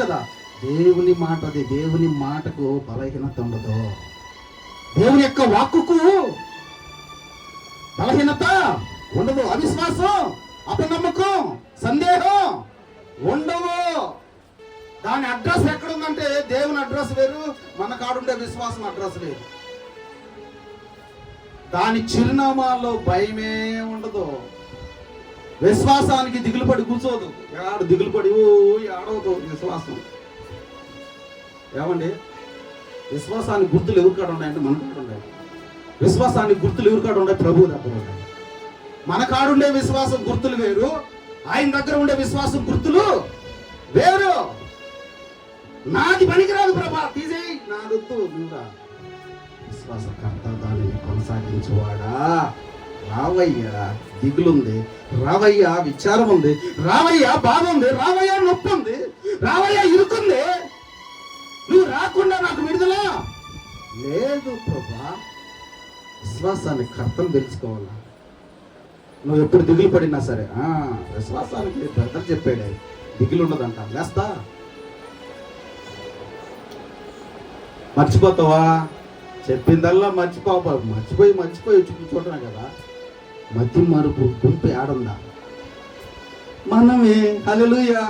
కదా, దేవుని మాట, అది దేవుని మాటకు బలహీనత ఉండదు. దేవుని యొక్క వాక్కుకు బలహీనత ఉండదు. అవిశ్వాసం, అపనమ్మకం, సందేహం ఉండవు. దాని అడ్రస్ ఎక్కడుందంటే దేవుని అడ్రస్ వేరు, మన కాడుండే విశ్వాసం అడ్రస్ వేరు. దాని చిరునామాలో భయమే ఉండదు. విశ్వాసానికి దిగులు పడి కూర్చోదు. ఏడు దిగులు పడి ఏడవదు విశ్వాసం. ఏమండి, విశ్వాసానికి గుర్తులు ఎవరి కాడ ఉన్నాయంటే మన కాడ ఉన్నాయి. విశ్వాసానికి గుర్తులు ఎవరి కాడ ఉన్నాయి? ప్రభువు దగ్గర ఉన్నాయి. మన కాడుండే విశ్వాసం గుర్తులు వేరు, ఆయన దగ్గర ఉండే విశ్వాసం గుర్తులు వేరు. నాది పనికిరాదు ప్రభా, తీసేయి, నాదొద్దు, నువ్వురా. విశ్వాసకర్త దానిని కొనసాగించేవాడా. రావయ్యా దిగులుంది, రావయ్యా విచారం ఉంది, రావయ్యా బాధ ఉంది, రావయ్యా నొప్పి ఉంది, రావయ్యా ఇరుకుంది, నువ్వు రాకుండా నాకు విడుదల లేదు ప్రభా. విశ్వాసాన్ని కర్తను తెలుసుకోవాలా. నువ్వు ఎప్పుడు దిగులు పడినా సరే, విశ్వాసానికి బ్రదర్ చెప్పాడు దిగులు ఉండదంట, లేస్తా. మర్చిపోతావా? చెప్పిందల్లా మర్చిపోయి చూడటమే కదా. మతి మరుపు గుంపు ఆడుందా? మనమే. హల్లెలూయా.